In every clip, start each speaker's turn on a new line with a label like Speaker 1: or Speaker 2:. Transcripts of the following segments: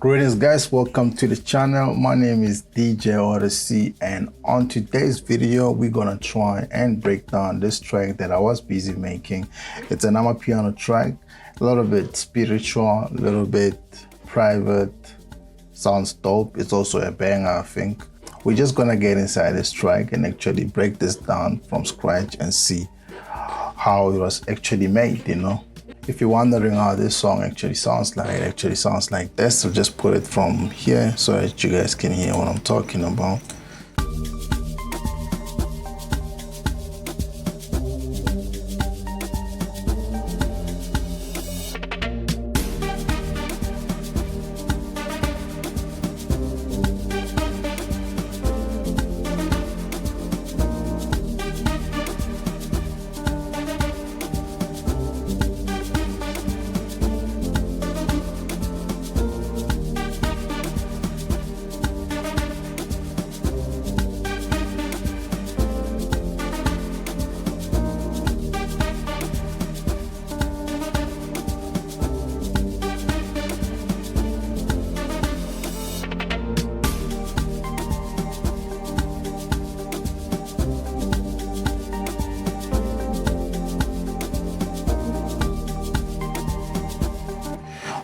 Speaker 1: Greetings guys, welcome to the channel. My name is DJ Odyccy, and on today's video we're gonna try and break down this track that I was busy making. It's an Amapiano track, a little bit spiritual, a little bit private, sounds dope. It's also a banger, I think. We're just gonna get inside this track and actually break this down from scratch and see how it was actually made, you know. If you're wondering how this song actually sounds like, it actually sounds like this. So just put it from here so that you guys can hear what I'm talking about.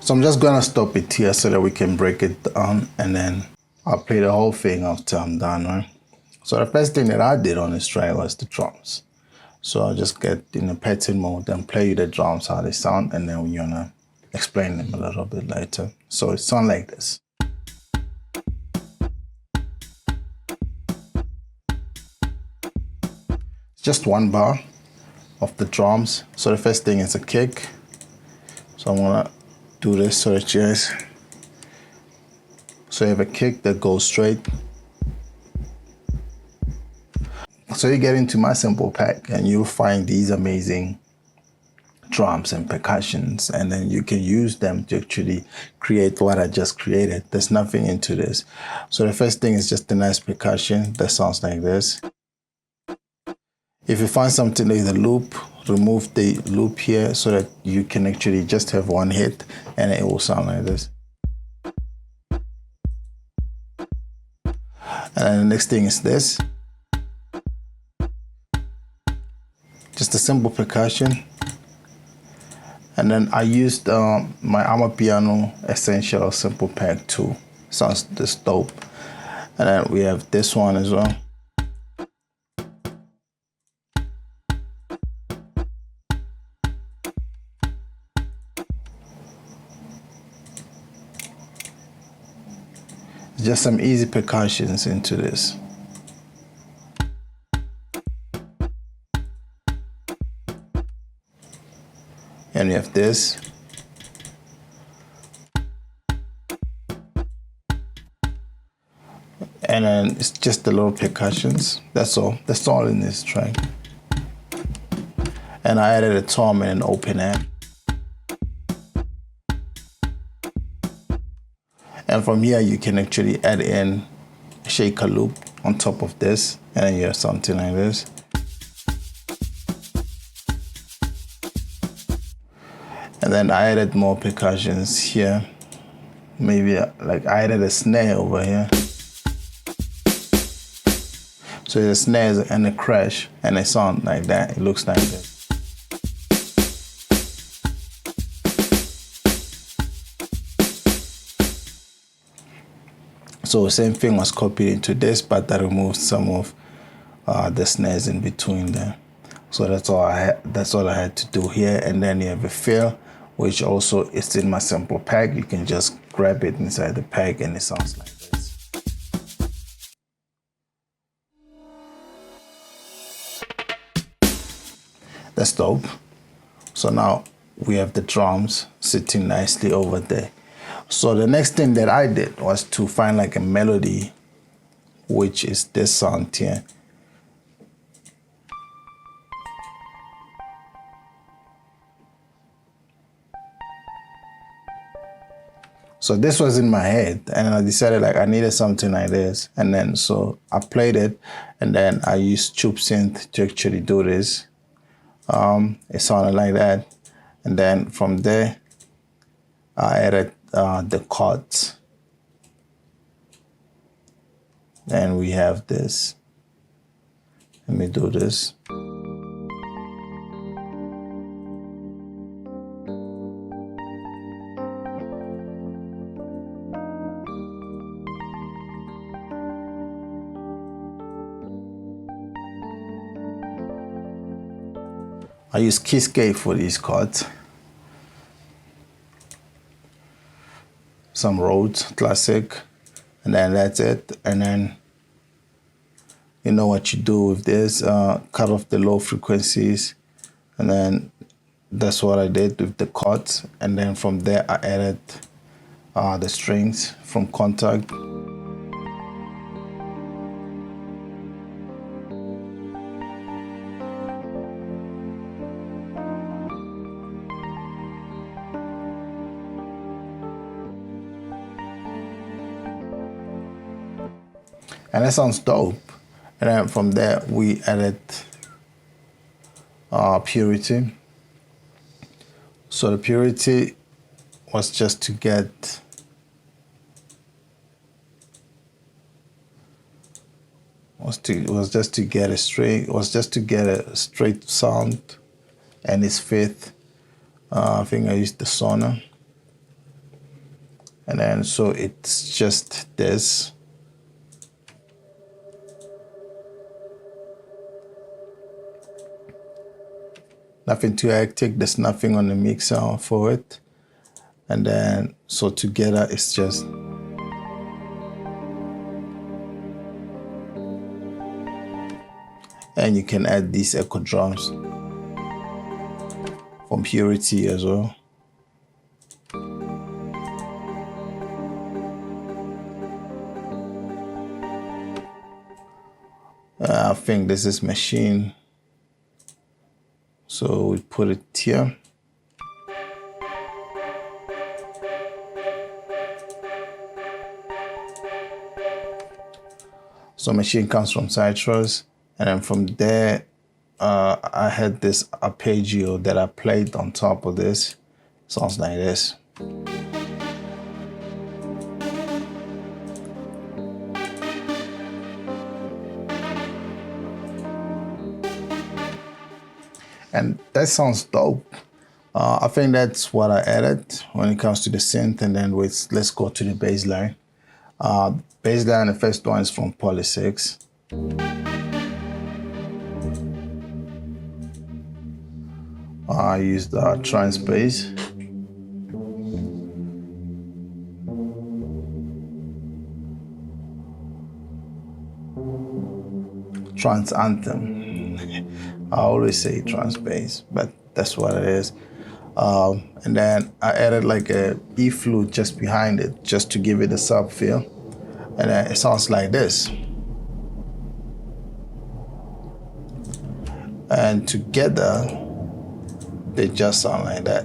Speaker 1: So I'm just gonna stop it here so that we can break it down, and then I'll play the whole thing after I'm done, right? So the first thing that I did on this track was the drums. So I'll just get in the pattern mode and play you the drums, how they sound, and then we're gonna explain them a little bit later. So it sounds like this. It's just one bar of the drums. So the first thing is a kick. So I'm gonna do this so that you guys, so you have a kick that goes straight. So you get into my sample pack and you'll find these amazing drums and percussions, and then you can use them to actually create what I just created. There's nothing into this. So the first thing is just a nice percussion that sounds like this. If you find something like the loop, remove the loop here so that you can actually just have one hit and it will sound like this. And then the next thing is this. Just a simple percussion. And then I used my Amapiano Essential Simple Pack 2. Sounds this dope. And then we have this one as well. Just some easy percussions into this. And we have this. And then it's just the little percussions. That's all. That's all in this track. And I added a tom and an open amp. And from here, you can actually add in a shaker loop on top of this, and then you have something like this. And then I added more percussions here. Maybe like I added a snare over here. So the snares and a crash, and they sound like that. It looks like this. So same thing was copied into this, but I removed some of the snares in between there. So that's all I had to do here. And then you have a fill, which also is in my sample pack. You can just grab it inside the pack and it sounds like this. That's dope. So now we have the drums sitting nicely over there. So the next thing that I did was to find like a melody, which is this sound here. So this was in my head, and I decided like I needed something like this. And then so I played it, and then I used tube synth to actually do this. It sounded like that. And then from there, I added the chords and we have this. Let me do this. I use Keyscape for these chords. Some Rhodes Classic, and then that's it. And then you know what you do with this, cut off the low frequencies, and then that's what I did with the chords. And then from there I added the strings from Contact. And that sounds dope. And then from there, we added Purity. So the Purity was just to get a straight sound, and its fifth. I think I used the Sonar. And then so it's just this. Nothing too hectic, there's nothing on the mixer for it. And then, so together it's just. And you can add these echo drums from Purity as well. I think this is Machine. So we put it here. So Machine comes from Citrus, and then from there, I had this arpeggio that I played on top of this. Sounds like this. And that sounds dope. I think that's what I added when it comes to the synth. And then let's go to the bassline. Bassline, the first one is from Poly 6. I used trance bass. Trance anthem. I always say trance bass, but that's what it is. And then I added like a E flute just behind it, just to give it a sub feel. And then it sounds like this. And together, they just sound like that.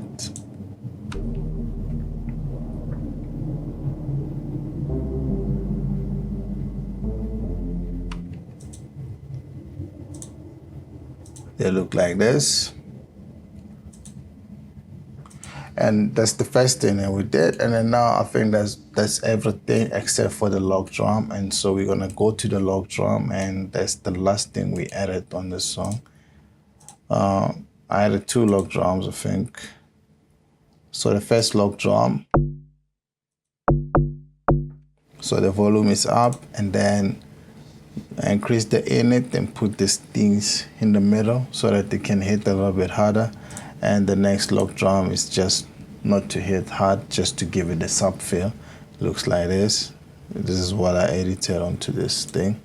Speaker 1: They look like this. And that's the first thing that we did. And then now I think that's everything except for the log drum. And so we're gonna go to the log drum, and that's the last thing we added on this song. I added 2 log drums, I think. So the first log drum. So the volume is up, and then I increase the init and put these things in the middle so that they can hit a little bit harder. And the next log drum is just not to hit hard, just to give it a sub feel. Looks like this. This is what I edited onto this thing.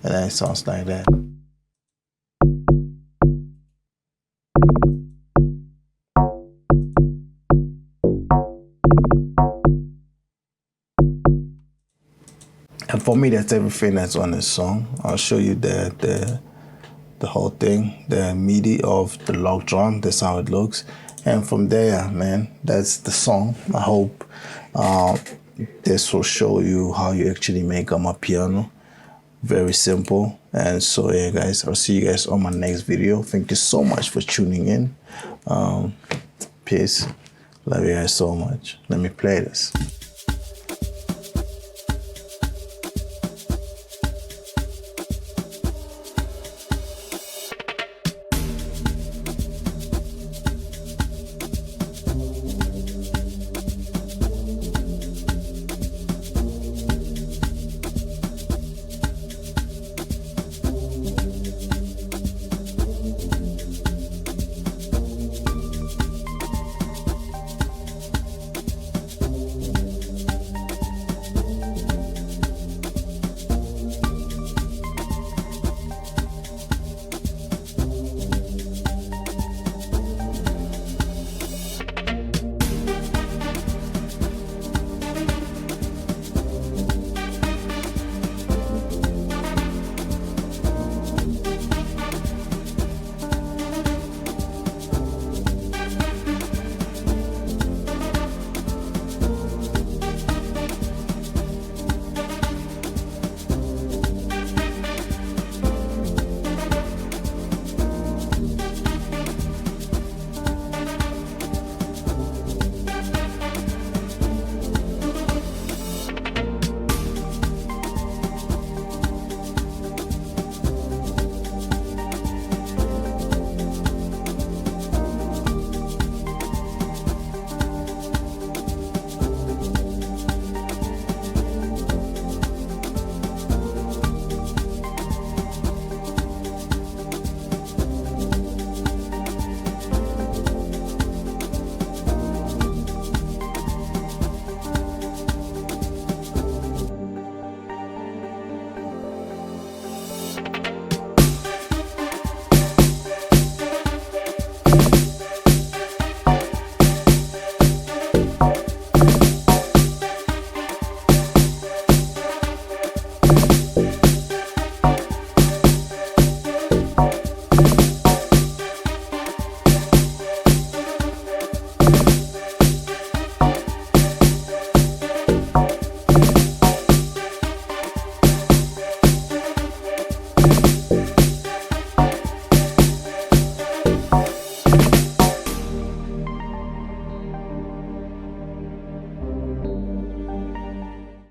Speaker 1: And then it sounds like that. And for me, that's everything that's on this song. I'll show you the whole thing, the MIDI of the log drum. That's how it looks. And from there, man, that's the song. I hope this will show you how you actually make Amapiano. Very simple. And so, yeah, guys, I'll see you guys on my next video. Thank you so much for tuning in. Peace. Love you guys so much. Let me play this.